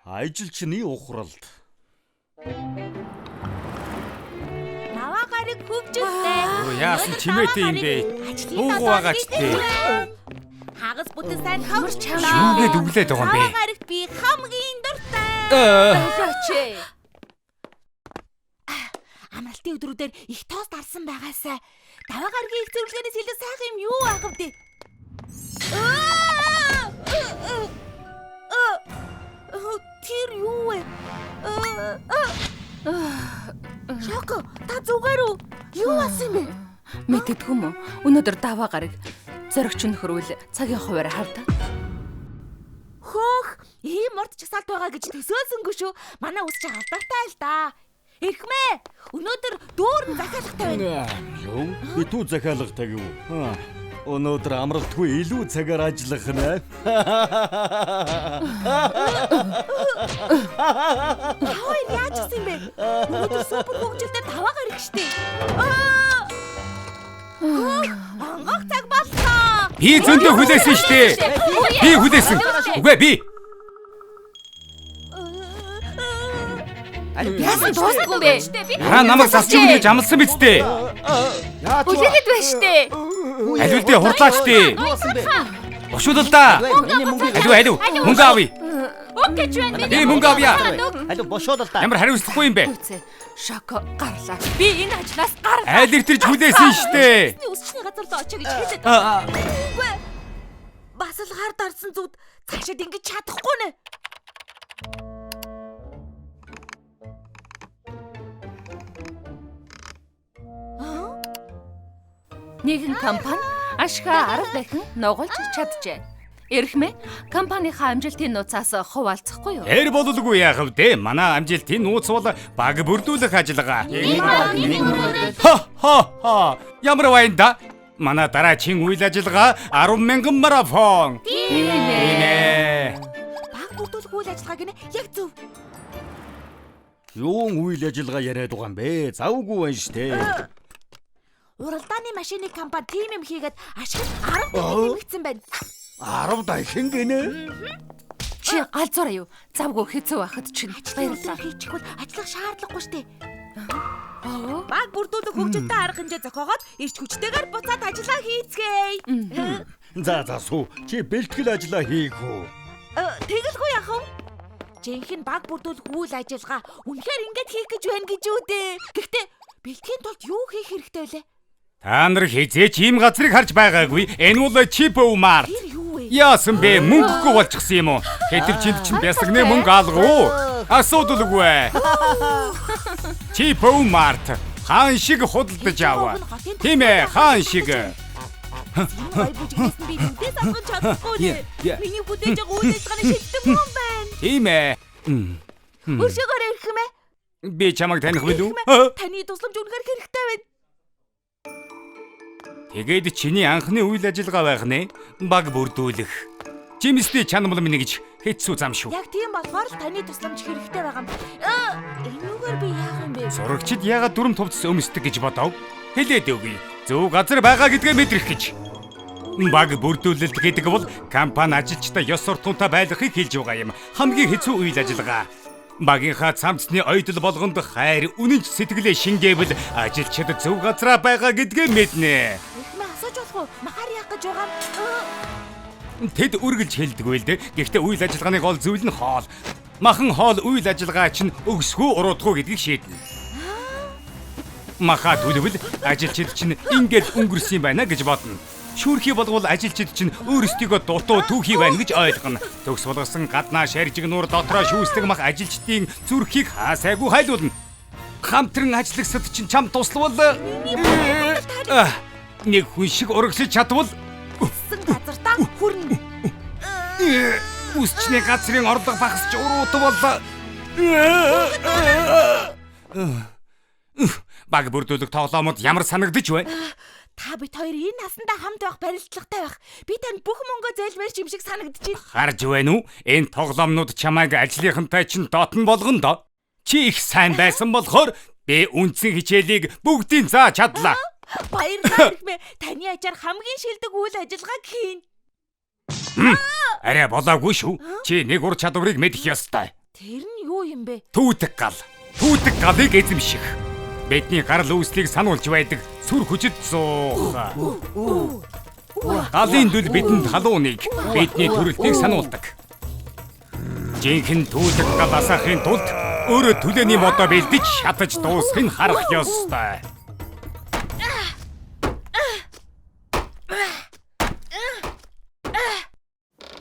Ажилчны ухралд. Наваа гарыг хөвжөлтэй. Яасан чимээтэй юм бэ? Буугу байгаа ч дээ. Хагас бүтэн сайн хамарч Юугээд өглөөд байгаа юм бэ? Наваа гарагт би хамгийн дуртай. Болооч. Амралтын өдрүүдээр их тоос дарсан байгаасаа даваа гаргийн их зөвлөгөөнөөс илүү сайхан юм юу агав дээ. Тэр юу вэ? Шоко, та зүгээр үү? Юу болсон бэ? Мэддэггүй юм уу? Өнөөдөр даваа гараг зоригч нөхөрвөл цагийн хуваарь хардаа. Хөөх, ийм морд чагсаалт байгаа гэж төсөөлсөнгүй шүү. Манай ус чи алдартай л да. Эрхмээ, өнөөдөр дүүрэн захиалгатай байна. Юу? Битүү захиалгатай гэв. Өнөөдөр амралтгүй илүү цагаар ажиллах нэ. Хөөе, яаж ирсэн бэ? Өнөөдөр супер хөгжилтэй даваа гараг штэ. Ангах цаг боллоо. Би зөндөө хүлээсэн штэ. Би хүлээсэн. Үгүй би. Яасан дуусахгүй юм бэ? Намайг засчих гэж амласан биз дээ. Хүлээгээд байна штэ. Алив дээ хурдлаач дээ. Бошууд л да. Алив мөнгө авъя. Окей ч байна. Би мөнгө авъя. Алив бошоод л да. Ямар хариуцлагагүй юм бэ? Шоко гарлаа. Би энэ ажлаас гарлаа. Айл иртэрч хүлээсэн штэ. Үсчний газар л очоо гэж хэлээд байгаа. Үгүй. Бас л хар дарсан зүуд цаашаад ингэж чадахгүй нэ. Нэгэн компани ашгаа 10 дахин нугалж чаджээ. Эрхмээ компанийнхаа амжилтын нууцаас хуваалцахгүй юу? Эр бололгүй яах вэ? Манай амжилтын нууц бол баг бүрдүүлэх ажиллагаа. Ха. Ямар вайнда? Манай дараагийн үйл ажиллагаа 10,000 марафон. Тийм ээ. Баг бүрдүүлэх үйл ажиллагаа гинэ яг зөв. Юун үйл ажиллагаа яриад байгаа юм бэ? Завгүй байна штэ. Уралдааны машины компани тим юм хийгээд ашиг 10 дахин нэмэгдсэн байна. 10 дахин гинэ. Чи галзуураа юу? Завгүй хэцүү байхад чинь Баярлалаа хийчих бол ажиллах шаардлагагүй штэ. Баг бүрдүүлэх хөгжилтэй арга хэмжээ зохиогоод ирч хүчтэйгээр буцаад ажиллаа хийцгээе. За суу. Чи бэлтгэл ажиллаа хийх үү? Тэгэлгүй яах вэ? Жинхэнэ баг бүрдүүлэх үйл ажиллагаа үнэхээр ингэж хийх гэж байна гэж үү дээ. Гэхдээ бэлтгэхийн тулд юу хийх хэрэгтэй вэ? Та нар хизээч ийм газрыг харж байгаагүй. Энэ бол чипөө мар. Тэр юу вэ? Яасан бэ? Мөнгөгүй болчихсон юм уу? Хэдвчинд чинь бясагны мөнгө алгуу. Асуудалгүй. Чипөө март. Хаан шиг худалдаж аваа. Тийм ээ, хаан шиг. Бай бүжигнээс би нүдээс авах чадахгүй нэ. Миний бүдээж байгаа үйл ажиллагааны шилдэг юм байна. Тийм ээ. Өршөөгөр ирэх юм ээ. Би чамайг таних билүү? Таны тусламж үнэхээр хэрэгтэй байна. Тэгээд чиний анхны үйл ажиллагаа байх нэ. Баг бүрдүүлэх. Жимстэй чанамал минь гэж хэцүү зам шүү. Яг тийм болохоор л таны тусламж хэрэгтэй байгаа юм. Энүүгээр би яах юм бэ? Сурагчид яагаад дүрм тувцс өмсдөг гэж бодов? Хэлээд өгье. Зөв газар байгаа гэдгээ мэдрэх гэж. Баг бүрдүүлэлт гэдэг бол компани ажилчдаа ёс суртахуунтай байлгахыг хэлж байгаа юм. Хамгийн хэцүү үйл ажиллагаа. Багийнхаа цамцны ойдол болгонд хайр үнэнч сэтгэлээ шингээвэл ажилчид зөв газараа байгаа гэдгээ мэднэ. Эхмээ асууж болох уу? Махаар яах гэж байгаа юм? Тэд үргэлж хэлдэггүй л дээ. Гэхдээ үйл ажиллагааны гол зүйл нь хоол. Махан хоол үйл ажиллагаа чинь өгсгөө уруудгүй гэдгийг шийднэ. Маха төлөвл ажилчид чинь ингээд өнгөрсөн байна гэж бодно. Шүүрхий болгол ажилчид чинь өөрсдийгөө дутуу түүхий байна гэж ойлгоно. Төгс болгосон гаднаа шаржиг нуур дотроо шүүсдэг мах ажилчдын зүрхийг хаасайгүй хайлуулна. Хамтран ажиллагсад чинь чам туславал нэг хүн шиг урагшиж чадвал Сэн газартаа хүрнэ. үсчний газрын орлого багасч уруудвал баг бүрдүүлэх тоглоомод ямар санагдаж байна? Та бид хоёр энэ насандаа хамт байх барилдлагатай байх. Би танд бүх мөнгөө зээлмэрч юм шиг санагдчихэв. Харж байна уу? Энэ тоглоомнууд чамайг ажлынхантай чинь дотн болгоно доо. Чи их сайн байсан болохоор би үндсэн хичээлийг бүгдийг зааж чадлаа. Баярлалаа Эрхмээ. Таны ачаар хамгийн шилдэг үйл ажиллагааг хийн. Арай болоогүй шүү. Чи нэг ур чадварыг мэдэх ёстой. Тэр нь юу юм бэ? Түүдэг гал. Түүдэг галыг эзэмших. Бидний гарал үүслийг сануулж байдаг сүр хүчит зуух. Галын дүл бидэнд халууныг, бидний төрөлтийг сануулдаг. Жинхэнэ түүдэг гал асаахын тулд өөрөө төлөөний модоо бэлдэж шатаж дуусхыг харах ёстой.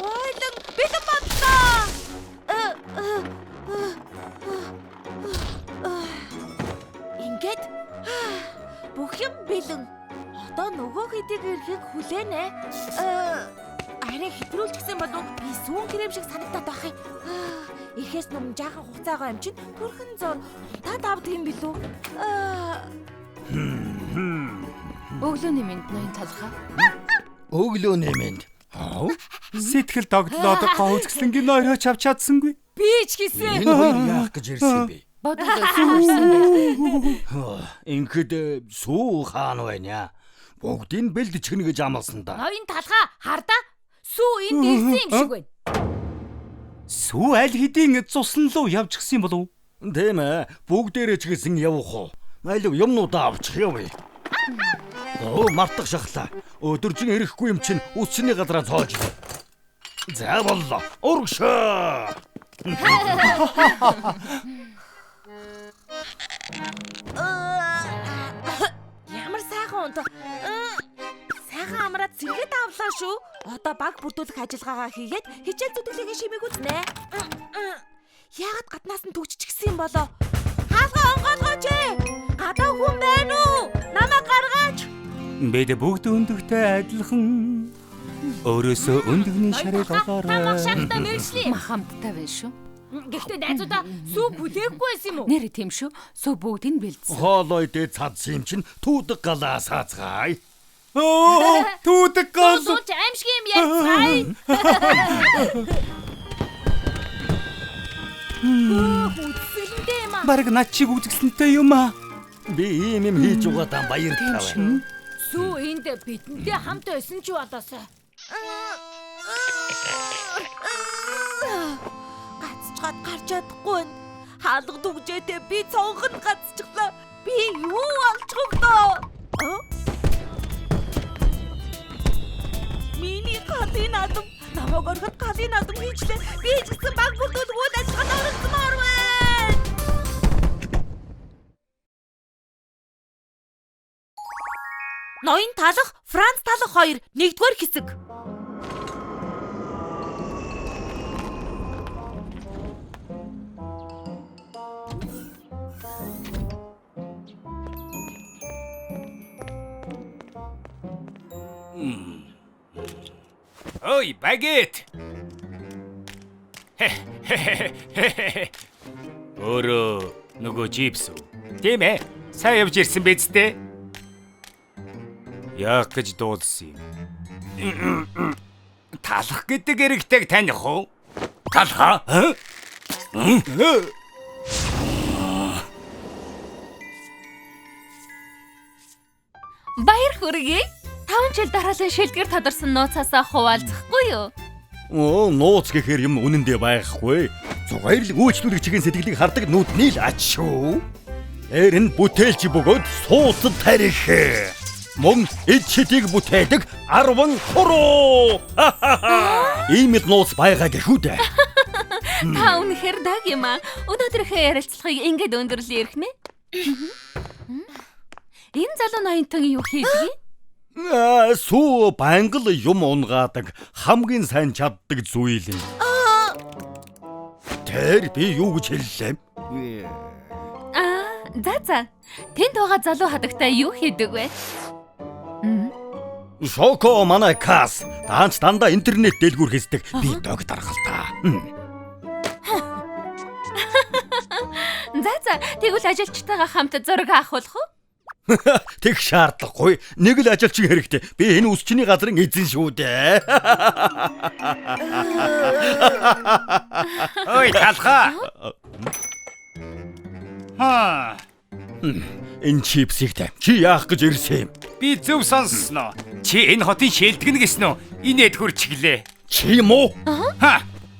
Ойлон бэлэн бодлоо. Ингээд бүх юм бэлэн. Одоо нөгөө хэдийг ирэхийг хүлээнэ. Арай хэтрүүлж гисэн болов би сүүн крэм шиг санагдаад байх юм. Эхээс нүм жаахан хугацаагаа юм чинь төрхөн зур та давдаг юм билүү? Өглөөний минь ноён талхаа. Өглөөний мэнд. Сэтгэл догтлоод гоцгслэнгийн нойрооч авч чадсангүй. Би ч гэсэн. Энэ хоёр яах гэж ирсэн бэ? Бодгоо сүүрсэн байх. Ингээд сүү хаан байна. Бүгдийг бэлдэж гэнэ гэж амласан да. Ноён талхаа хардаа. Сүү энд ирсэн юм шиг байна. Сүү аль хэдийн цусан руу явж гисэн болов? Тийм ээ. Бүгдээрээ ч гэсэн явах уу? Алив юмнуудаа авчих явъя. Мартах шахлаа. Өдөржин ирэхгүй юм чинь үсчний гадраа цоож. За боллоо. Урагшаа. Ямар сайхан унт. Сайхан амраад сэргээд авлаа шүү. Одоо баг бүрдүүлэх ажиллагаагаа хийгээд хичээл зүтгэлээ шимээг үзнэ. Яагаад гаднаас нь төгжчихсэн юм болоо? Хаалга онгоолгооч ээ. Гадаа хүн байна уу? Намайг гаргаач. Бид бүгд өндөгтэй адилхан. Өөрөөсөө өндөгний шарыг олоорой. Шахта мэржлээ. Махамттай байна шүү. Гэхдээ найзуудаа сүү бүлээхгүй байсан юм уу? Нэр тийм шүү. Сүү бүгдийг нь бэлдсэн. Хоолой дээд цадсан юм чинь түүдэг галаа саацгаая. Түүдэг гал. Сууч аимшиг юм яцгаая. Үсэлдээ маа. Бараг над чиг үзэсгэлэнтэй юм аа. Би ийм юм хийж угаадаа баярлалаа байна. Сүү энд бидэндээ хамт байсан ч болоосоо. Гацчгаад гарч чадахгүй. Хаалга дүгжээтэй би цонхонд гацчихлаа. Би юу олчихвдоо? Миний галын адам намайг ороход галын адам хийчлээ. Би ч гэсэн баг бүрдүүл үйл ажиллагаанд оролцмоор байна. Ноён талах, Франц талах хоёр нэгдүгээр хэсэг. Ой, багет. Өөрөө нөгөө чипс үү? Тийм ээ. Сайн явж ирсэн биз дээ. Яах гэж дуулсан юм? Талах гэдэг эрэгтэйг таних уу? Талхаа? Баяр хүргэе. 5 жил дараалан шилгээр тодорсон нууцаасаа хуваалцахгүй юу? Нууц гэхээр юм үнэндээ байхгүй. Зүгээр л үйлчлүүлэг чигийн сэтгэлийг хардаг нүдний л ач шүү. Эрен бүтээлч бөгөөд суудад тарих. Мөн эд шидийг бүтээдэг 10 хуруу. Ийм л нууц байгаа гэхүү дээ. Та үнэхээр даг юм аа. Өнөөдрийнхөө ярилцлагыг ингээд өндөрлөө ярих нэ. Энэ залуу ноёнтон юу хийдэг? Сүү бангал юм унгаадаг хамгийн сайн чаддаг зүйл юм. Тэр би юу гэж хэллээ? За. Тэнд байгаа залуу хадагтай юу хийдэг вэ? Шоко манай кас. Даанч дандаа интернет дэлгүүр хийдэг. Би дог даргалтаа. За. Тэгвэл ажилчтайгаа хамт зураг авах уу? Тэг шаардлагагүй. Нэг л ажилчин хэрэгтэй. Би энэ үсчний газрын эзэн шүү дээ. Ой, талхаа. Энэ чипсийг та чи яах гэж ирсэн юм? Би зөв сонссноо. Чи энэ хотын шилдэг нь гэснэ үү? Инээд хурч гэлээ. Чи юм уу?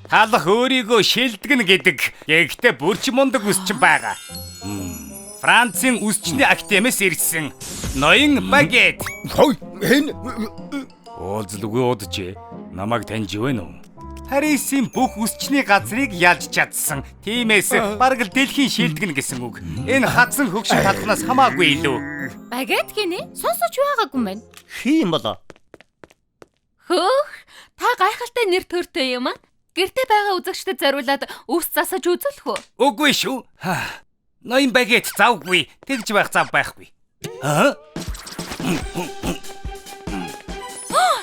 Талх өөрийгөө шилдэгнэ гэдэг ягтай бүрч мундаг үсчин байгаа. Францын үсчний академиэс ирсэн ноён багет. Хой энэ Уулзлгүй удажээ. Намайг таньж байна уу? Парисын бүх үсчний газрыг ялж чадсан. Тиймээс бараг л дэлхийн шилдэгнэ гэсэн үг. Энэ хатсан хөгшин талхнаас хамаагүй илүү. Багет гинэ? Сонсож байгаагүй мэн. хийм болоо. Хөөх, та гайхалтай нэр төртэй юм аа. Гэртээ байгаа үзэгчдэд зориулаад үс засаж үзүүлэх үү? Үгүй шүү. Ноён багет завгүй. Тэгж байх зав байхгүй.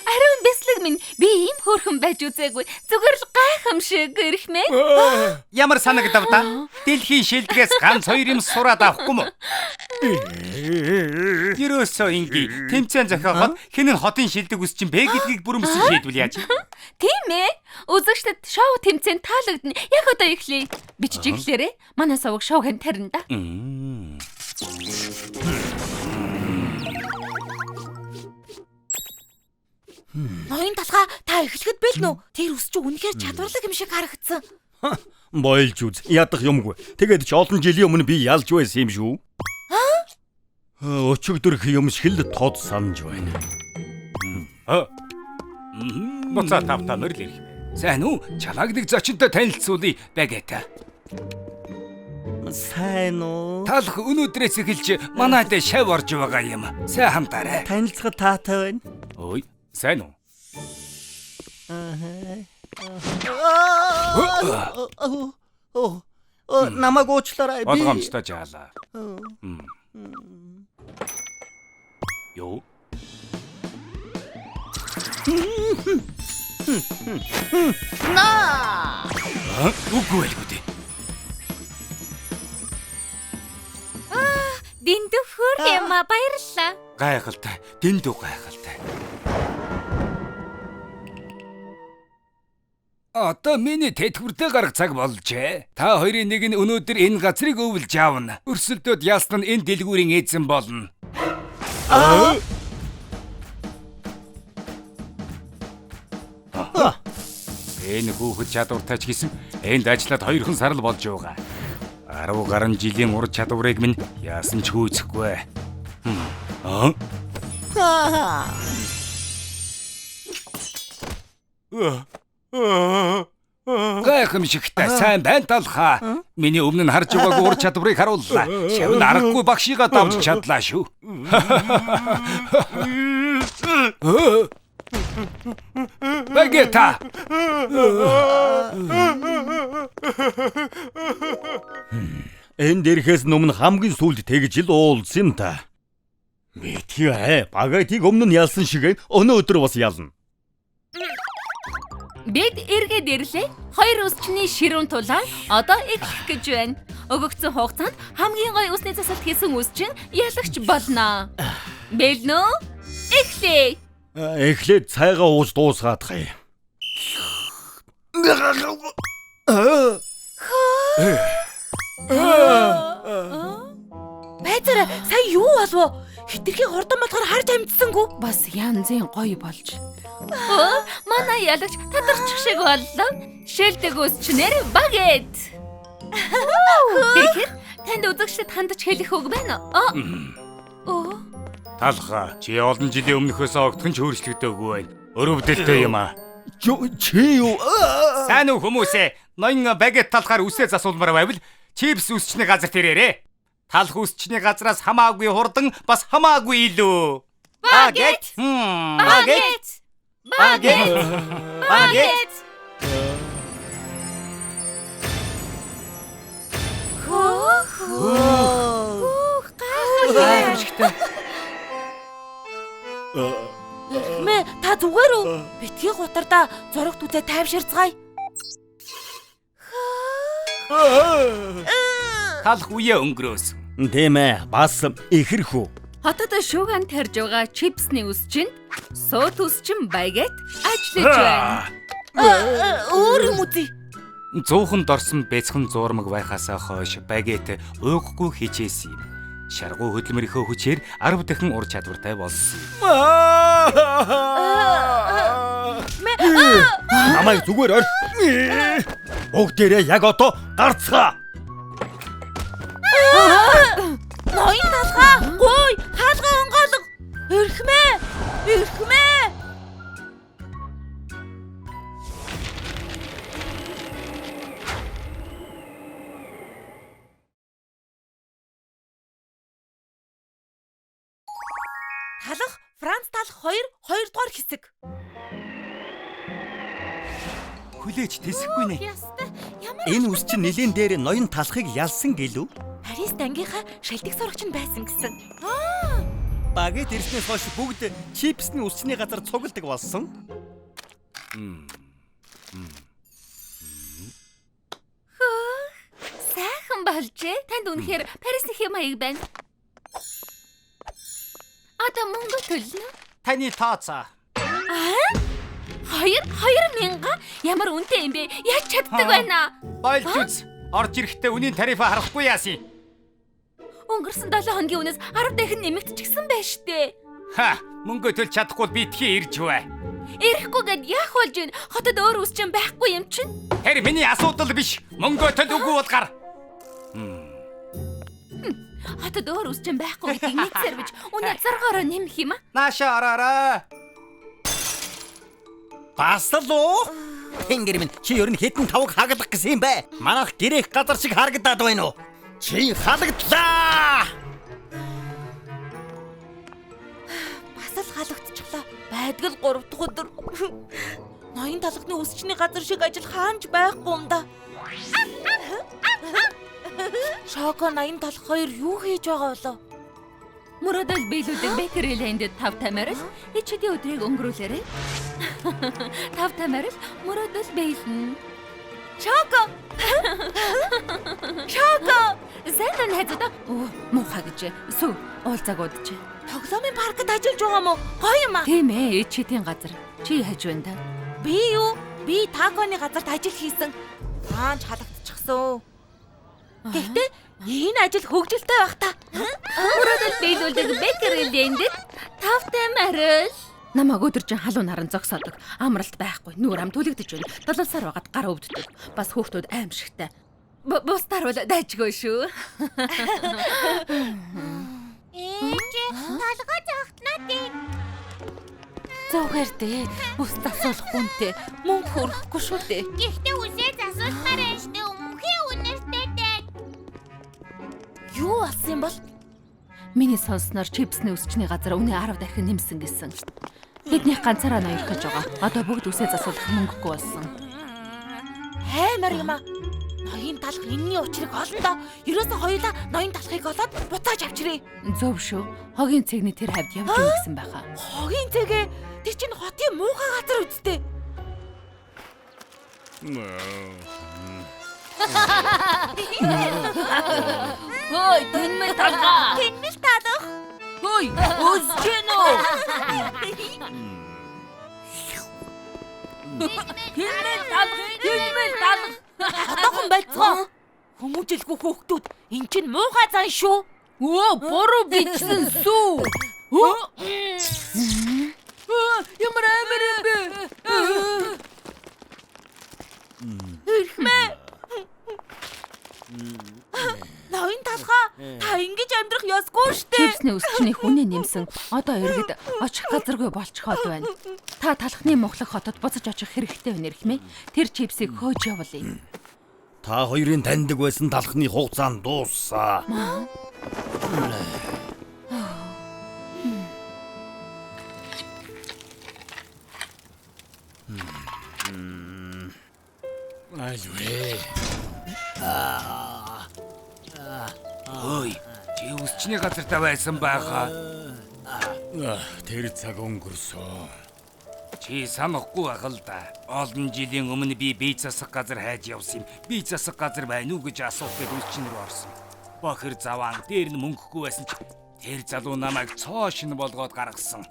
Ариун бэслэг минь би ийм хөөрхөн байж үзээгүй. Зүгээр л гайхамшиг эрхмээ. Ямар санагдав та? Дэлхийн шилдгээс ганц хоёр юм сураад авахгүй мө? Ерөөсөө инги тэмцээн зохиогоод хэн нь хотын шилдэг үсчин бэ гэдгийг бүрэмсэн шийдвэл яаж? Тийм ээ. Үзэгчдэд шоу тэмцээн таалагдана. Яг одоо эхлэе. Биччихлээрээ манай сувг шоуг хэн тарина да. Ноён талхаа та эхлэхэд бэлнэ үү? Тэр үс чи үнэхээр чадварлаг юм шиг харагдсан. Бойлж үз. Ядах юмгүй. Тэгээд ч олон жилийн өмнө би ялж байсан юм шүү. Өчигдөрх юм шиг л тод санаж байна. Буцаа тавтаа мөрл ирэх. Сайн уу? Чамайг нэг зочинтой танилцуулъя багета. Сайн уу? Талх өнөөдрөөс эхэлж манайд шав орж байгаа юм. Сайн хамтаарай. Танилцахад таатай байна. Ой, сайн уу? Намайг уучлаарай. Болгоомжтой жаалаа. Йоо. Үгүй байлгүй дээ. Дэндүү хөөх юм аа баярлалаа. Гайхалтай. Дэндүү гайхалтай. Одоо миний тэтгэвртэй гарах цаг болжээ. Та хоёрын нэг нь өнөөдөр энэ газрыг өвлж аавна. Өрсөлдөөд ястан энэ дэлгүүрийн эзэн болно. Энэ хүүхэд чадвартай ч гэсэн энд ажиллаад 2 сар л болж байгаа. 10 гаруй жилийн ур чадварыг минь яасан ч хөөцөхгүй. Гайхамшигтай сайн байна талхаа. Миний өмнө нь харж байгаагүй ур чадварыг харууллаа. Шавн аргагүй багшигаа давж чадлаа шүү. Багета. Энэ дэрхээс өмнө хамгийн сүүлд тэгж л уулзсан юм та. Битгий багатыг өмнө нь ялсан шиг өнөөдөр бас ялна. Бид эргээд ирлээ. 2 үсчний ширүүн тулаан одоо эхлэх гэж байна. Өгөгдсөн хугацаанд хамгийн гоё үсний засалт хийсэн үсчин ялагч болно. Бэлнэ үү? Эхлэе. Эхлээд цайгаа ууж дуусгаадах юм. Байцаараа сая юу болов? Хитрхийн хурдан болохоор харж амжсангүй. Бас янзын гоё болж. Манай ялагч тадарчих шиг боллоо. Шилдэг үсчнэр багет. Тэгэхээр танд үзэгчдэд хандаж хэлэх үг байна уу? Талха, чи олон жилийн өмнөхөөс огтхон ч өөрчлөгдөөгүй байна. Өрөвдөлтөй юм аа. Чи юу? Сайн уу хүмүүсээ? Ноён багет талхаар үсээ засуулмаар байвал чипс үсчний газар тэрээрээ. Талх үсчний газраас хамаагүй хурдан бас хамаагүй илүү. Багет. Багет. Багет. Багет. Гайхамшигтай. Мэ та зүгээр үү? Битгий гутарда зурагт үзээ тайвширцгаая. Талх үе өнгөрөөс. Тийм ээ, бас ихэрхүү. Хотод шууган тарж байгаа чипсний үсчинд суут үсчин багет ажиллаж байна. Өөр юм үзье. Зуухан дорсон бяцхан зуурмаг байхаасаа хойш багет ууггүй хичээсэн юм. Шаргуу хөдөлмөрийнхөө хүчээр 10 дахин ур чадвартай болсон юм. Намайг зүгээр ор. Бүгдээрээ яг одоо гарцгаа. Ноён талхаа. Гуй, хаалгаа онгоолго. Ирхмээ. Талх Франц талх 2 дугаар хэсэг. Хүлээж тэсэхгүй нэ. Ястай. Ямар Энэ үс чинь нилээн дээр ноён талхыг ялсан гэлүү? Парис дангийнхаа шилдэг сурагч нь байсан гэсэн. Багэт ирснээс хойш бүгд чипсний үсчний газар цугладаг болсон. Сайхан болжээ. Танд үнэхээр Парисны хэм маяг байна. Одоо мөнгө төлнө. Таны тооцоо. 2000 ямар үнэтэй юм бэ? Яаж чаддаг байна? Ойлж үз. Орж ирэхдээ үнийн тарифа харахгүй яасан. Өнгөрсөн 7 хоногийн үнээс 10 дахин нэмэгдчихсэн байна штэ. Ха, мөнгө төлж чадахгүй битгий ирж бай. Ирэхгүйгээд яах болж байна? Хотод өөр үс чинь байхгүй юм чинь. Тэр миний асуудал биш. Мөнгө төлж үгүй бол гар. Хотод өөр үс чинь байхгүй гэдгийг мэдсээр бич. Үнэ 6-ороо нэмэх юм аа. Нааша ороорой. Бас л уу? Тэнгэр минь чи ер нь хэдэн тавг хаагдах гэсэн юм бэ? Манайх гэрэх газар шиг харагдаад байна уу? Чи халагдлаа. Бас л халагдчихлаа. Байдгал 3 дахь өдөр. Ноён талхны үсчний газар шиг ажил хаанч байхгүй юм да. Шоко ноён талх 2 юу хийж байгаа болов? Мөрөдөл биелүүлдэг Бекерэлэнд 5 тамирал ичэдийн өдрийг өнгөрүүлээрэй. 5 тамирал мөрөдөл биелнэ. Шоко! Зэн найзуудаа муухай гэж сүв уулзаагүй ч. Тоглоомын паркт ажиллаж байгаа мó? Гоё юм аа. Тийм ээ, ичэдийн газар. Чи хаж байна та? Би юу? Би таконы газарт ажил хийсэн. Хаанч халагдчихсан. Гэхдээ энэ ажил хөгжилтэй байх та. Мөрөдөл биелүүлдэг Бекерэлэнд 5 тамирал намайг өдөржин халуун наран зогсоодог. Амралт байхгүй. Нүур ам түлэгдэж байна. 7 сар байгаад гар өвддөг. Бас хүүхдүүд аимшигтай. Бусдаар бол дайжгүй шүү. Ээж талгаа загтнаа дээ. Зөөхөр дээ. Ус засуулах хүнтэй. Мөнгө хөрөхгүй шүү дээ. Гэхдээ үсээ засуулахаар штэ өмхий үнэртэй дээ. Юу болсон юм бол? Миний сонсноор чипсний өсчний газар үнэ 10 дахин нэмсэн гэсэн. Бидний ганцаараа ноёрох гэж байгаа. Одоо бүгд үсээ засуулах мөнгөгүй болсон. Хаймар юм аа. Ноён талх энэний учрыг олно доо. Ерөөсөө хоёулаа ноён талхыг олоод буцааж авчирээ. Зөв шүү. Хогийн цэгний тэр хавьд явж өгнө гэсэн байхаа. Хогийн цэгээ тэр чинь хотын муухай газар үсттэй. Ой, тэнмэл талгаа. Тэнмэл талх. Ой, өсч гэнэ үү? Тэнмэл талх. Хатахан байцгаа. Хүмүүжлгүй хүүхдүүд эн чинь муухай зан шүү. Оо, буруу бичсэн сүү. Ямар амир юм бэ? Ирхмээ. Ноён талхаа та ингэж амьдрах ёсгүй штэ. Чипсний өсчний хүнээ нэмсэн. Одоо иргэд очих газаргүй болчиход байна. Та талхны мухлах хотод буцаж очих хэрэгтэй байна Ирхмээ. Тэр чипсийг хөөж явуулъя. Та хоёрын таньдаг байсан талхны хугацаанд дууссан. Айлвэ. Ой, чи үсчний газартаа байсан байхаа. Тэр цаг өнгөрсөн. Чи санахгүй байх л да. Олон жилийн өмнө би бие засах газар хайж явсан юм. Бие засах газар байна уу гэж асуухад үсчин рүү орсон. Бохир заваан дээр нь мөнгөгүй байсан ч тэр залуу намайг цоо шин болгоод гаргасан.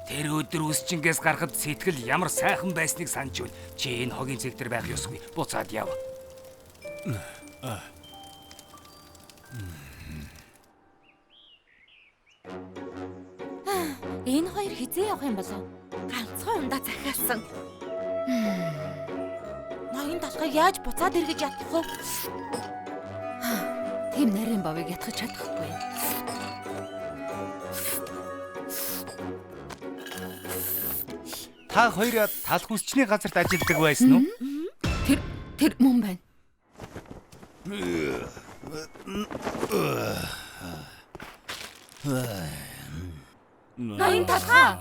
Тэр өдөр үсчингээс гарахад сэтгэл ямар сайхан байсныг санаж байна. Чи энэ хогийн цэгтэр байх ёсгүй. Буцаад яв. Энэ хоёр хизээ явах юм болов? Ганцхан ундаа захиалсан. Ноён талхыг яаж буцаад эргэж ядах вэ? Тийм нарийн бовыг ятгах чадахгүй. Та хоёр талх үсчний газарт ажилладаг байсан уу? Тэр мөн байна. Ноён талхаа.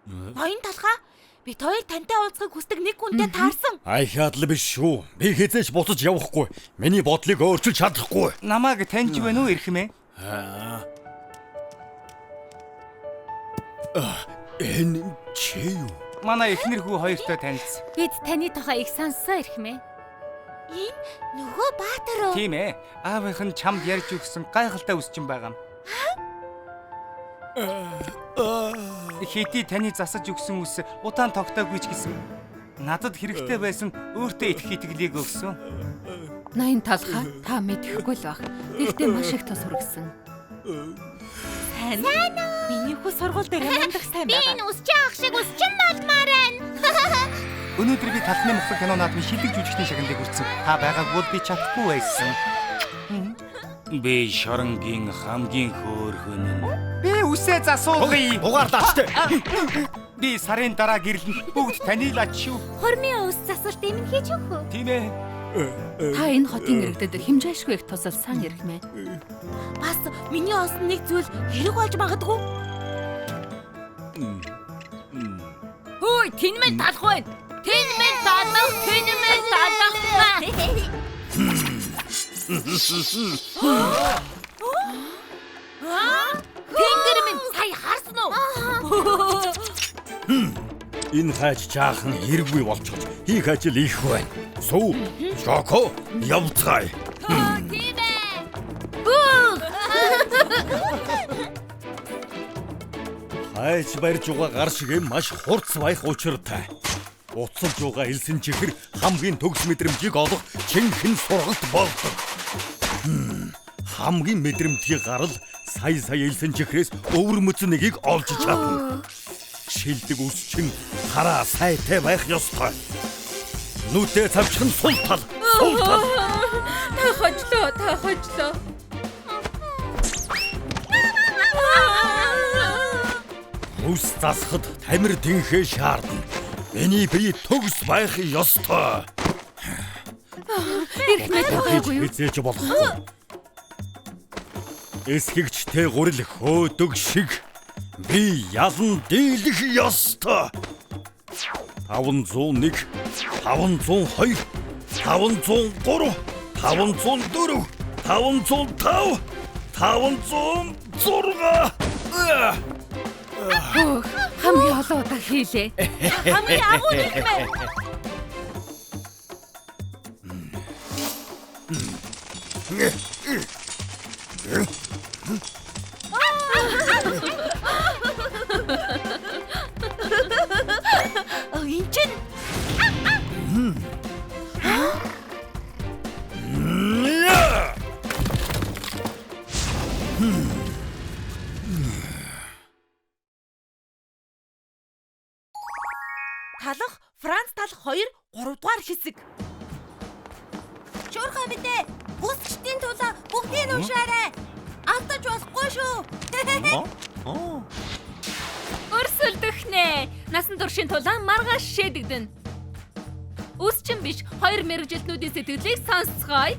Ноён талхаа. Бид хоёр тантай уулзахыг хүсдэг нэг хүнтэй таарсан. Айхаадл биш шүү. Би хязгаарч буцаж явахгүй. Миний бодлыг өөрчилж чадахгүй. Намааг таньж байна уу эрхэмээ? Энэ чи юу? Манай эхнэр хүү хоёртой танилцсан. Бид таны тухай их сонссон эрхмээ. Энэ нөгөө Баатар уу? Тийм ээ. Аавынх нь чамд ярьж өгсөн гайхалтай үсчин байгаа юм. Хэдий таны засаж өгсөн үс удаан тогтоогүй ч гэсэн надад хэрэгтэй байсан өөртөө их итгэлийг өгсөн. Ноён талхаа та мэдэхгүй л баг. Гэхдээ маш их тус хүргэсэн. Сайн уу? Миний хүү сургууль дээр мундаг сайн Би байгаа. энэ үсчин ах шиг үсчин болмоор байна. Өнөөдөр би талхны мохлог кино наадмын шилдэг жүжигчний шагналыг хүртсэн. Та байгааг бол би чадахгүй байсан. Би шоронгийн хамгийн хөөрхөн нь. Би үсээ засуугая. Угаар даачтай. Би сарын дараа гэрлэн бүгд танилаач шүү. Хормын ус засалт юм хийж өгөх үү? Тийм ээ. Та энэ хотын иргэдэд хэмжээшгүй их тусалсан эрхмээ. Бас миний олсон нэг зүйл хэрэг болж магадгүй. Хөөе, тэнмэл талах байна. Тэнмэл талах. Тэнгэр минь сая харсан уу? Энэ хайч жаахан хэрэггүй болчиход хийх ажил их байна. Сүү, Шоко, явцгаая. Тийм ээ. Хайч барьж байгаа гар шиг юм маш хурц баях учиртай. Уцалж байгаа элсэн чихэр хамгийн төгс мэдрэмжийг олох чинхэн сургалт болдог. Хамгийн мэдрэмтгий гарал сая элсэн чихрээс өвөр мөцнийг олж чадна. Шилдэг үс чин хараа сайтай байх ёстой. Нүдээ цавчхан сул тал. Та хожлоо. Үс засахад тамир тэнхээ шаардна. Миний бие төгс байх ёстой. Эрхмээ тохиогүй юу? Хизээж болохгүй. Эсхэгчтэй гурил хөөдөг шиг би ялан дийлэх ёстой. 501, 502, 503, 504, 505, 506. Хамгийн олон удаа хийлээ. Хамгийн агуу нэгмээ. Энэ чинь талах Франц талах 2 3 дугаар хэсэг. Шуурхай бидээ. Бүсчтийн тулаа бүгдийг уушаарай. Алдаж болохгүй шүү. Өрсөлдөхнэ. Насан туршийн тулаан маргааш шээдэгдэн. Үсчин биш, хоёр мэрэгжилтнүүдийн сэтгэлийг сонсцгоё.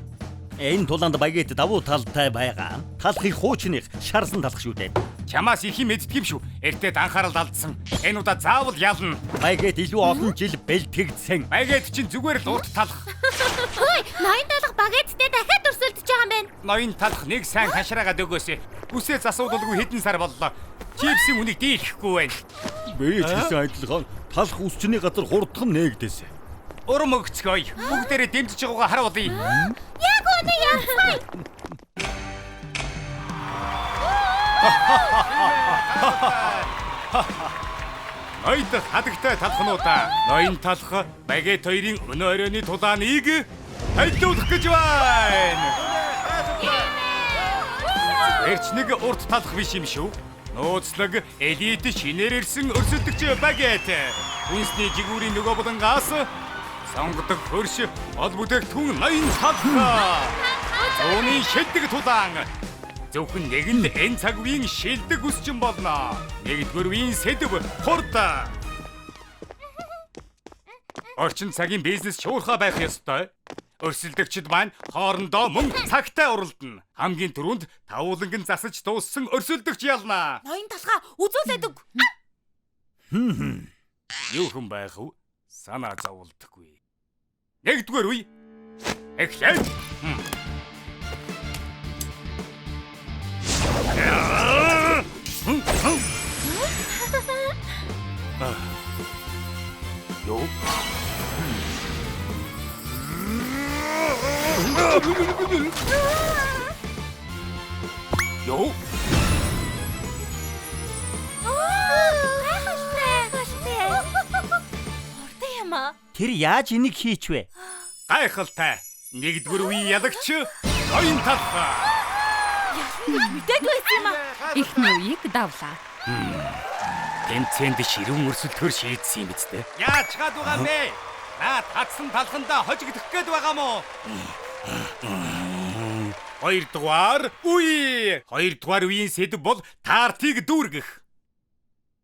Энэ тулаанд багэт давуу талтай байгаа. Талахыг хуучных шарсан талах шүү дээ. Чамаас их юм мэддэг юм шүү. Эртээд анхаарал алдсан. Энэ удаа заавал ялна. Багэт илүү олон жил бэлтгэгдсэн. Багэт чинь зүгээр л урт талах. Хөөе, ноён талах багэцтэй дахиад өрсөлдөж байгаа юм байна. Ноён талах нэг сайн хашраагаад өгөөсэй. Үсээ засуулгүй хэдэн сар боллоо. Чипсийн үнийг дийлэхгүй байна. Би ч гэсэн адилхан талах үсчний газар хурдхан нээгдээсэ. Урам өгцгөөе. Бүгдээрээ дэмжиж байгаагаа харуулъя. Яг үнэ явцгаая. Ноён хадагтай талхнуудаа. Ноён талах багэт хоёрын өнөө оройны тулааныг хайлуулах гэж байна. Эрч нэг урт талах биш юм шүү. Нууцлаг элит шинээр ирсэн өрсөлдөгч багэт. Үнсний жигүүрийн нөгөө булангаас сонгодог хөрш ол бүтээгдэхүүн ноён талхаа. Зүүнний шилдэг тулаан. Зөвхөн нэгэнд энэ цаг үеийн шилдэг үсчин болно. Нэгдүгээр үеийн сэдв хурд. Орчин цагийн бизнес шуурхай байх ёстой. Өрсөлдөгчд маань хоорондоо мөн цагтаа уралдана. Хамгийн түрүүнд тавууланган засаж дууссан өрсөлдөгч ялна. Ноён талхаа үзүүлээд өг. Юу хүн байх вэ? Санаа зовлдоггүй. Нэгдүгээр үе. Эхлээд. Юу? Юу? Тэр яаж энийг хийчвэ? Гайхалтай. Нэгдүгээр үеийн ялагч ноён талхаа. Мэдээгүй байсан юм аа. Эхний үеийг давлаа. Тэмцээнд ширүүн өрсөлдөхөр шийдсэн юм биз дээ. Яаж чад байгаа юм бэ? Наа татсан талхандаа хожигдох гээд байгаа мó. Хоёрдугаар үе. Хоёрдугаар үеийн сэдв бол таартыг дүүргэх.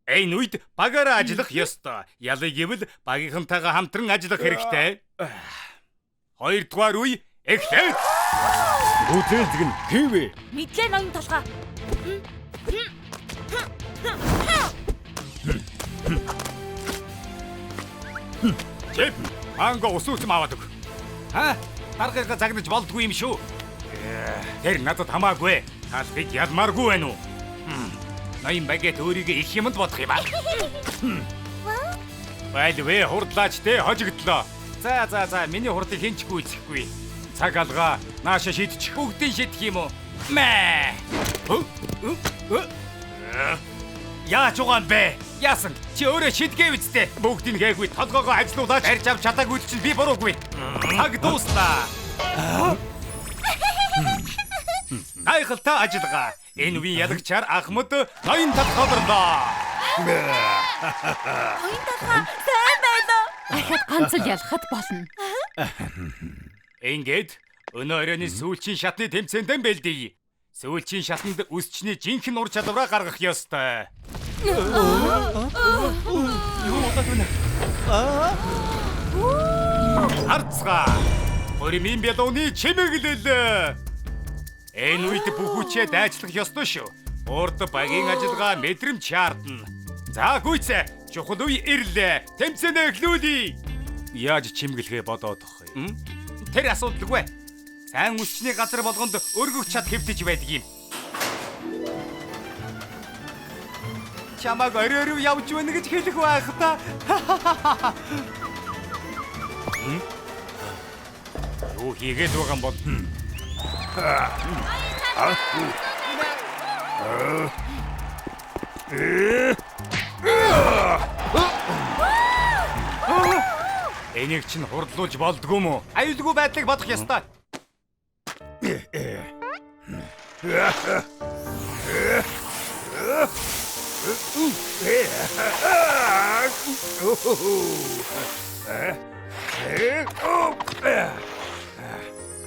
Энэ үед багаараа ажиллах ёстой. Ялыг гэвэл багийнхантайгаа хамтран ажиллах хэрэгтэй. Хоёрдугаар үе эхлээд. Бүтээлдэг нь хийвэ. Мэдлээ ноён талхаа. Чип, анго усууч аваад өг. Даргыг загнаж болдгүй юм шүү. Тэр надад хамаагүй. Таалхыг ялмааргүй байна уу? Ноён багет өөрийгөө их юмд бодох юм аа. Байлвэ хурдлаач те хожигдлоо. За миний хурдыг хинчгүй эзэхгүй. Цаг алгаа нааша шидчих бүгдийн шидэх юм уу? Мэ. Яаж угаан бэ? Яасан? Чи өөрөө шидгээ үсттэй. Бүгдийг гээгүй толгоогоо ажилуулаад барьж авч чадаагүй чинь би буруугүй. Цаг дуустаа. Гайхалтай ажиллагаа. Энэ үеийн ялагчаар Ахмад ноён талхаалрлаа. Ноён талхаа сайн байна уу? Ахад ганц л ялахад болно. Ингээд өнөө оройн сүүлчийн шатны тэмцээндээ бэлдээ. Сүүлчийн шатанд үсчний жинхэнэ ур чадвараа гаргах ёстой. Харцгаа. Хөрмийн бэлууны чимэглэл. Энэ үед бүх хүчээ дайчлах ёстой шүү. Урд багийн ажиллагаа мэдрэмж шаардна. За гүйцээ, чухал үе ирлээ. Тэмцээнэ эхлүүлье. Яаж чимгэлгээ бодоодох юм? Тэр асуудалгүй. Сайн үсчний газар болгонд өргөх чад хэвдэж байдаг юм. Чамаг орой явж байна гэж хэлэх байх та. Юу хийгээд байгаа юм бол? Энийг чинь хурдлуулж болдгоо мó? Аюулгүй байдлыг бодох ёстой.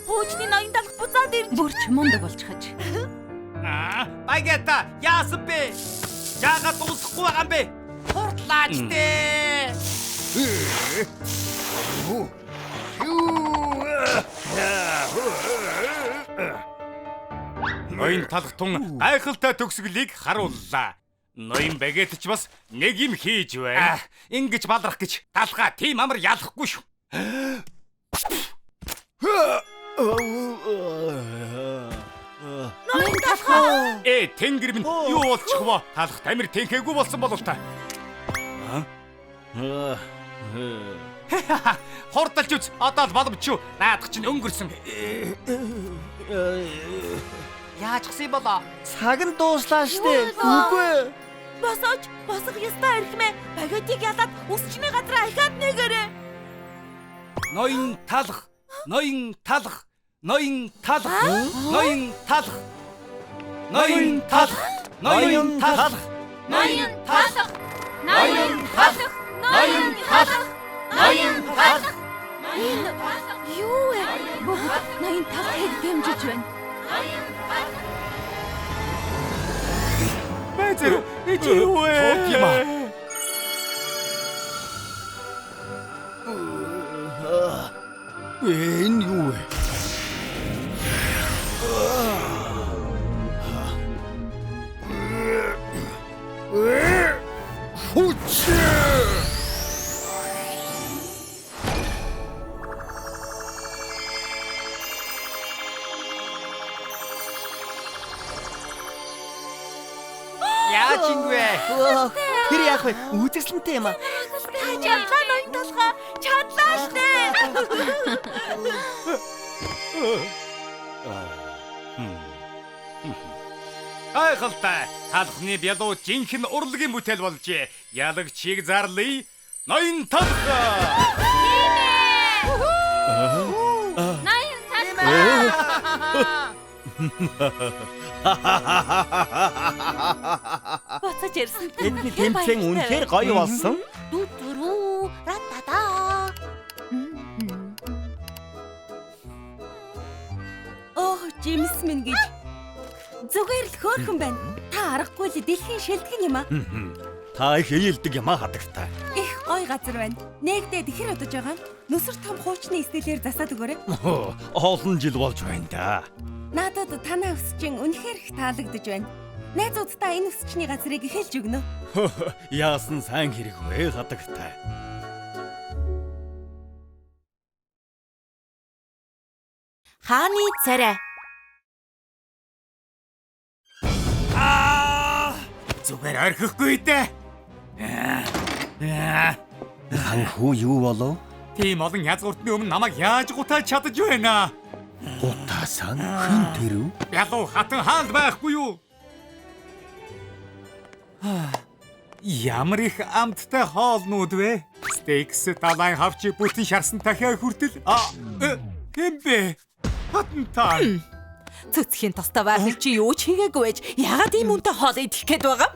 Хуучны ноён талх буцаад ирж. Бүрч мундаг болчихож. Багета, яасан бэ? Яагаад дуусахгүй байгаа юм бэ? Хурдлаач дээ. Ноён талхтун гайхалтай төгсгөлийг харууллаа. Ноён багет ч бас нэг юм хийж байна. Ингэж балрах гэж талхаа тийм амар ялахгүй шүү. Ноён талхаа. Тэнгэр минь юу болчих вэ? Талх тамир тэнхээгүй болсон болов та. Хурдалж үз. Одоо л боломжгүй. Наадах чинь өнгөрсөн. Яаж гсэн болоо? Цаг нь дууслаа штэ. Үгүй. Босох ёстой архимэ. Багетийг ялаад үсчний газар ахаад нэгэрэ. Ноён талх. Ноён талх. Ноён талх. Ноён талх. Ноён талх. Ноён талх. Ноён талх. Ноён талх. Ноён талх. Юу вэ? Бүгд ноён талхыг дэмжиж байна. Бэзэр чи юу вэ? юм аа. Энэ юу вэ? Хүч! Яа чингвэ? Тэр яах вэ? Үзэсгэлэнтэй юм аа. Чадлаа ноён толгой. Чадлаа штэ. Гайхалтай. Талхны бялуу жинхэнэ урлагийн бүтээл болжээ. Ялагчийг зарлая. Ноён талх. Ноён талх. Буцаж ирсэн. Бидний тэмцээн үнэхээр гоё болсон. Дүрүү ратата. Оо, Джеймс минь гэж. Зүгээр л хөөрхөн байна. Та аргагүй л дэлхийн шилдэг юм аа. Та их ээлдэг юм аа хадагтай. Их гоё газар байна. Нэгдээд ихэр удаж байгаа нь нүсэр том хуучны стилээр засаад өгөөрэй. Олон жил болж байна да. Надад танаа өсчин үнэхээр их таалагдж байна. Найзуудтай энэ өсчний газрыг эхэлж өгнө. Яасан сайн хэрэг вэ хадагтай. Хааны царай. Зүгээр орхихгүй дээ. Ханхуу юу болов? Тийм олон язгууртны өмнө намайг яаж гутаад чадаж байна? Гутаасан хэн тэрв? Бялуу хатан хаалт байхгүй юу? Ямар их амттай хоолнууд вэ? Стейкс талайн хавчи бүтэн шарсан дахиад хүртэл хэмбэ? Хатантай. Цэцхийн тостоо байхыг чи юу ч хийгээгүй байж ягаад ийм үнэтэй хоол идэх гээд байгаа?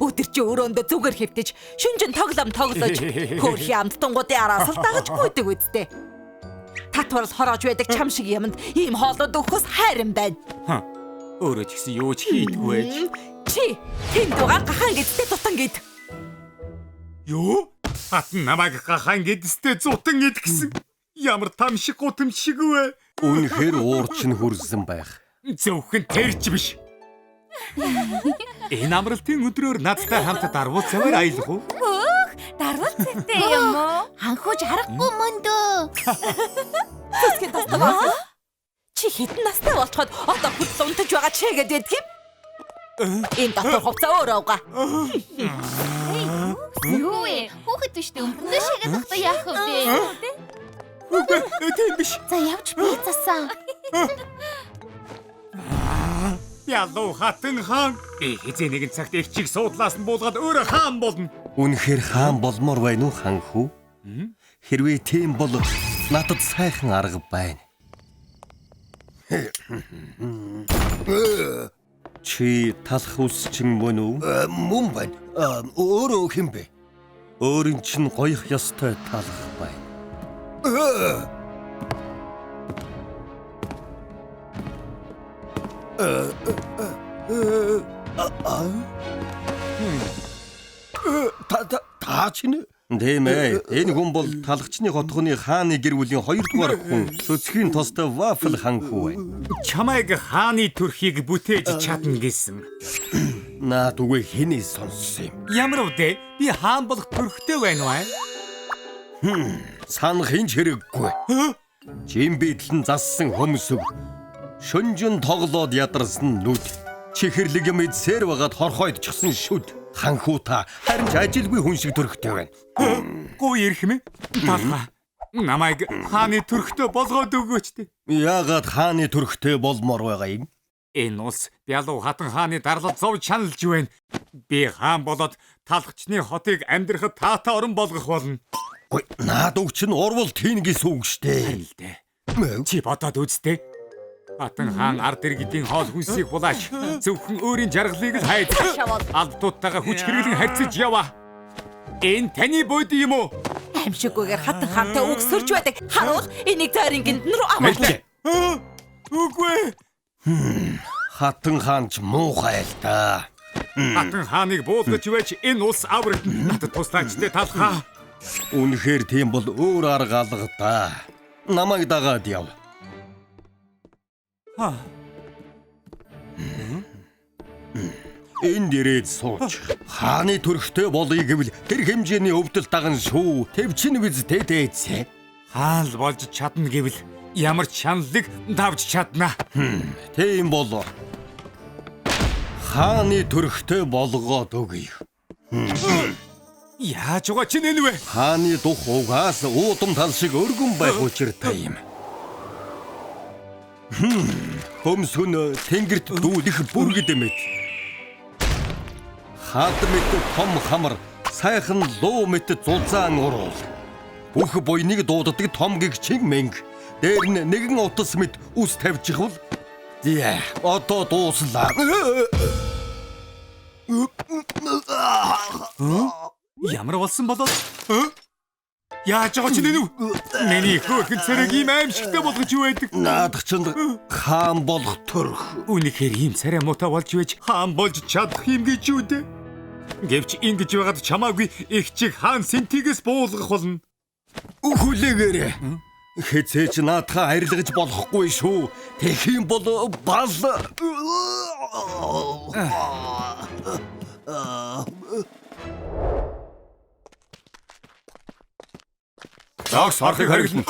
Өдөр чи өрөөндөө зүгээр хэвтэж шүнжин тоглоом тоглож хөөрхи амттангуудын араас л дагаж гүйдэг үсттэй. Татвар хороож байдаг чам шиг юмд ийм хоолууд өгөхөөс хайран байна. Өөрөө ч гэсэн юу ч хийдэггүй байж. Чи тэнд байгаа гахаан гэдэгтэй тутан гээд. Юу? Хатан намайг гахаан гэдэгтэй зутан гэд гисэн. Ямар там шиг гутамж шиг вэ? Үнэхээр уурчин хүрсэн байх. Зөвхөн тэрч биш. Энэ амралтын өдрөөр надтай хамт дарвуу цаваар аялах уу? Дарвал зүйтэй юм уу? Ханхууж харахгүй мөн дөө. Цэцгийн тостоо байгаа. Чи хитэн настай болчиход одоо хүртэл унтаж байгаа ч гэдэг байдаг юм. Энэ дотор хувцас өөрөө угаа. Юу вэ? Хүүхэд биштэй өмгөндөө шигээд тогтоо яах вэ? Үгүй тийм биш. За явж би засаа. Ялуу хатан хаан. Би хизээ нэгэн цагт их чиг суудлаас нь буулгаад өөрөө хаан болно. Үнэхээр хаан болмоор байна уу ханхүү? Хэрвээ тийм бол надад сайхан арга байна. Чи талах үсчин мөн үү? Мөн байна. Өөрөө хэн бэ? Өөрийн чинь гоёх ёстой талах байна. Та чинь тийм ээ. Энэ хүн бол талагчны хотгоны хааны гэр бүлийн 2 дугаар хүн. Цэцгийн тостой вафл ханхүү байна. Чамайг хааны төрхийг бүтээж чадна гэсэн. Наад үгүй хэний сонссон юм? Ямар үдэ? Би хаан болох төрхтэй байна уу? Санах хинч хэрэггүй. Жим бидлэн зассан хөмсөг. Шүнжин тоглоод ядарсан нүд. Чихэрлэг юм эдсээр байгаад хорхойд чсан шүд. Ханхүү та харин ч ажилгүй хүн шиг төрхтэй байна. Гуй ирэх мэ? Талха. Намайг хааны төрхтэй болгоод өгөөч дээ. Яагаад хааны төрхтэй болмоор байгаа юм? Энэ улс Бялуу хатан хааны дарлал зов чаналж байна. Би хаан болоод талхчны хотыг амьдрахад таатай орон болгох болно. Гүй наад үг чинь урвал тийм гэсэн үг штэ. Чи бодоод үзтээ. Хатан хаан ард иргэдийн хоол хүнсийг булаач. Зөвхөн өөрийн жаргалыг л хайж. Алдуудтайгаа хүч хэрэглэн харьцаж яваа. Энэ таны бод юм уу? Аимшиггүйгээр хатан хаантай өгсөрч байдаг. Харуул энийг цайрын гинтэн рүү амаалаа. Үгүй. Хатан хаан ч муухай л да. Хатан хааныг буулгаж байж энэ улс аврагд надад туслаач тэ талхаа. Үнэхээр тийм бол өөр арга алга да. Намайг дагаад яв. Энд ирээд сууч. Хааны төрхтэй болъё гэвэл тэр хэмжээний өвдөл даган шүү. Тэвчин биз тэтэйцээ. Хаан л болж чадна гэвэл ямар ч шаналлыг давж чадна. Тийм болоо. Хааны төрхтэй болгоод өгье. Яаж угаа чинь энэ вэ? Хааны дух угаас уудам тал шиг өргөн байх учиртай юм. Хөмсгөн тэнгэрт дүүлэх бүргэд мэд. Хаад мэд том хамар сайхан луу мэд зузаан уруул. Бүх буйныг дууддаг том гэгчин мэнг. Дээр нь нэгэн утас мэд үс тавьчихвал одоо дууслаа. Ямар болсон болоод? Яаж байгаа чинь энэ? Миний хөөхөн царайг ийм аимшигтай болгож юу байдаг? Наадах чинь хаан болох төрх. Үнэхээр ийм царай муутай болж байж хаан болж чадах юм гэж юу дээ? Гэвч ингэж байгаад чамаагүй их чиг хаан сентигээс буулгах болно. Хүлээгээрэй. Хэцээч наадхаа арилгаж болохгүй шүү. Тэгэх юм бол бал. Загс харахыг хариглана.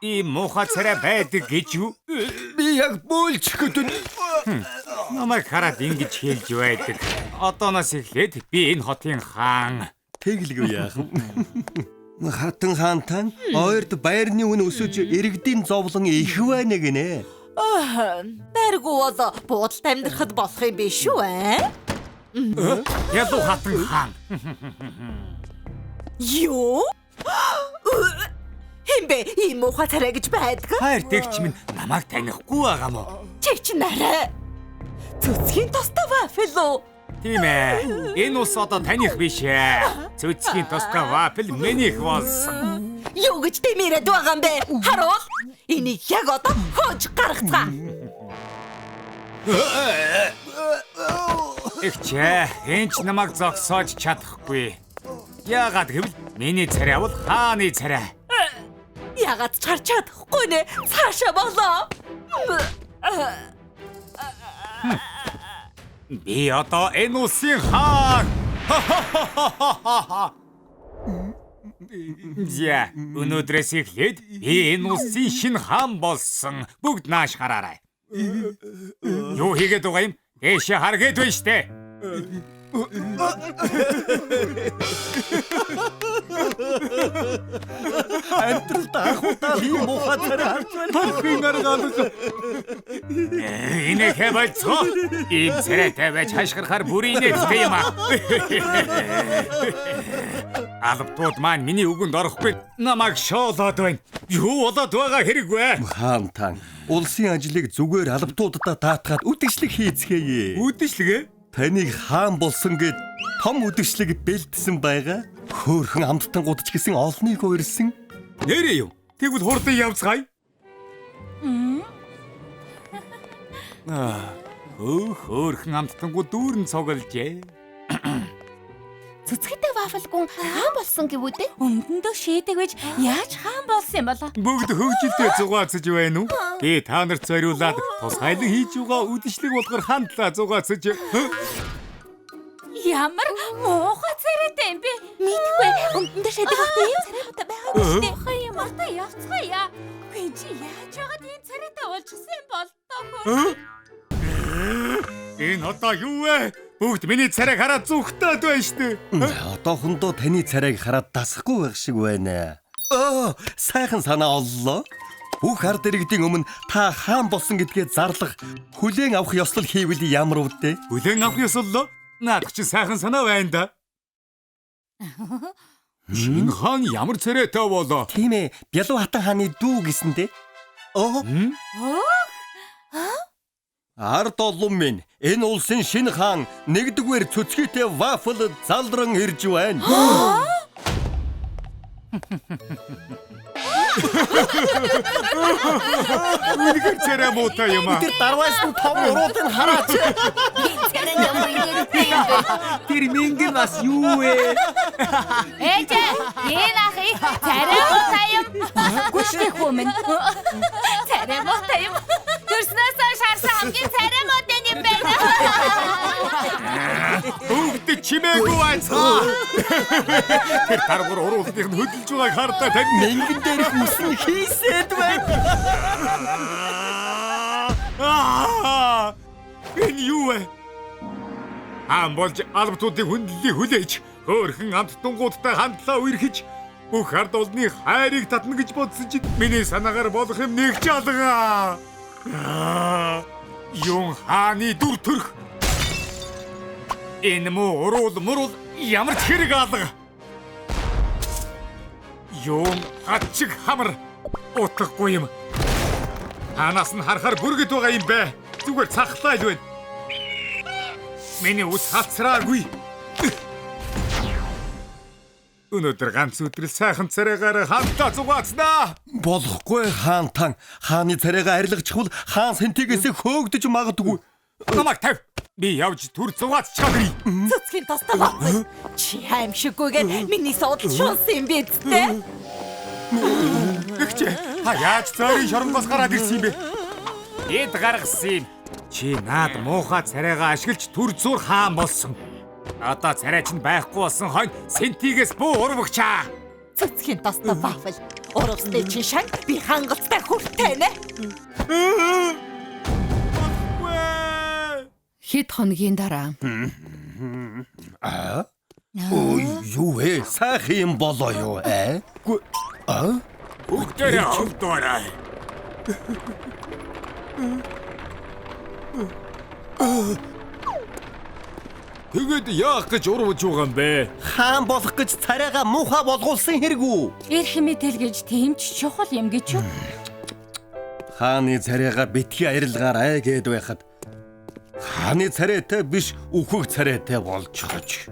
Ийм муухай царай байдаг гэж юу? Би яг бөөлчих гэдэг. Намайг хараад ингэж хэлж байдаг. Одооноос эхлээд би энэ хотын хаан. Тэглгүй яах вэ? Хатан хаантан ойрд байрны үн өсөж иргэдийн зовлон их байна гинэ. Найргуу бол буудалд амьдрахад болох юм биш үү? Ядуу хатан хаан. Юу? Хэмбэ ийм муухай царай гэж байдаг? Хайр дэгч минь намайг танихгүй байгаа мó. Чи ч нарай. Цэцгийн тостой вафел уу? Тийм ээ. Энэ ус одоо таних биш ээ. Цэцгийн тостой вафел минийх болсон. Юу гэж дэмэрэд байгаа юм бэ? Харуул. Энийг яг одоо хөөж гаргацгаа. Ихчээ, энэ ч намайг зогсоож чадахгүй. Яагаад гэвэл миний царай бол хааны царай. Яагаад ч харж чадахгүй нэ? Цаашаа болоо. Би одоо энэ улсын хаан. Я, өнөөдрөөс эхлээд би энэ улсын шинэ хаан болсон. Бүгд нааш хараарай. Юу хийгээд байгаа юм? Дэшээ харгээд байна штэ. Амтрал таахуудаа ийм муухай царай харж байна. Тохын аргаалж. Энэ хэвэцо. Ийм царайтай байж хашгирахаар бүрийн нэртэй юм аа. Албатууд маань миний үгэнд орохгүй. Намайг шоолоод байна. Юу болоод байгаа хэрэгвэ? Хаантан улсын ажлыг зүгээр албатуудаа таатгаад үдшилэг хийцгээе. Үдэшлэгэ? Таныг хаан болсон гэд том үдшилэг бэлдсэн байгаа. Хөөхөн амттангууд ч гэсэн олныг уурсан. Нэрээ юу? Тэгвэл хурдан явцгаая. Хөөхөн амттангууд дүүрэн цоголжээ. Цэцгэдэй вафлгүн хаан болсон гэвүдэ? Өмдөндөө шийдэг байж яаж хаан болсон юм болоо? Бүгд хөгжилтэй зугаацж байна уу? Би та нарт зориулаад тусгайлан хийж байгаа үдшилэг болгохоор хандлаа зугаацж. Ямар муухай царайтай юм бэ? Мэдгүй. Өмдөндөө шийдэг байхдаа ийм царайтай байгаагүй шүү дээ. Хай юм ата явцгаая. Гүн чи яаж яагаад ийм царайтай болчихсон юм бол тоо. Энэ одоо юу вэ? Бүгд миний царайг хараад зүгтээд байна штэ. Одоохондоо таны царайг хараад дасахгүй байх шиг байна. Сайхан санаа оллоо. Бүх ард иргэдийн өмнө та хаан болсон гэдгээ зарлах, хүлээн авах ёслол хийвэл ямар өвдөө? Хүлээн авах ёслолоо? Наад чи сайхан санаа байна да. Шинэ хаан ямар царайтай болоо? Тийм ээ, Бялуу хатан хааны дүү гэсэндээ. Ард олон минь энэ улсын шинэ хаан нэгдүгээр цөцгийтэй вафл залран ирж байна. Үнэхээр царай муутай юм аа. Тэр дарвайс нь том уруудын хараач. Царай ямар ингэдэг юм бэ? Тэр мингэн бас юу вэ? Ээж, энэ ах их царай муутай юм. Гүштэй хүмүн. Царай муутай юм. Төрснөөс шаарсан хамгийн царай муутай юм байна. Бүгд чимээгүй байцгаа. Тэр таргуур уруулдыг нь хөдөлж байгааг хардаа тань Мингэн дээрх үсэн хийсэд байна. Энэ юу вэ? Болж албатуудыг хүндлэлийг хүлээж хөөрхөн амт тунгуудтай хандлаа үерхэж бүх ард олны хайрыг татна гэж бодсон чинь миний санаагаар болох юм нэг ч алгаа. Юун хааны дүр төрх. Энэ муу урул ямар ч хэрэг алга. Юун хатчиг хамар утгагүй юм. Танаас нь харахаар бүргэд байгаа юм бэ. Зүгээр цахлаа л байна. Миний ус хацраагүй. Өнөөдөр ганц өдрөл сайхан царайгаар хамтаа зугаацнаа. Болохгүй хаан тан. Хааны царайгаа арилгачихвал хаан сэнтигээс хөөгдөж магадгүй. Намайг тав. Би явж түр зугаацчихъя. Цэцгийн тостоо бац. Чи аимшиггүйгээд миний суудал шунсан юм биз дээ. Игчээ. Та яаж цайрын шоронгоос гараад ирсэн юм бэ? Эд гаргасан юм. Чи наад муухай царайгаа ашиглаж түр зур хаан болсон. Одоо царай чинь байхгүй болсон хойно сентигээс буу урвагчаа. Цэцгийн тостоо бафл. Урвстай чи шан би хангалттай хүртэй нэ. Хэд хоногийн дараа. Ой, юу вэ? Сайхан юм болоо юу ээ? Бүгдээрээ хөвдөрэй. Тэгээд яах гэж урвж байгаа юм бэ? Хаан болох гэж царайгаа муухай болгуулсан хэрэг үү? Эрх мэдэл гэж тэмч чухал юм гэж юу? Хааны царайгаа битгий арилгаарай гэд байхад хааны царайтай биш үхэх царайтай болж чаж.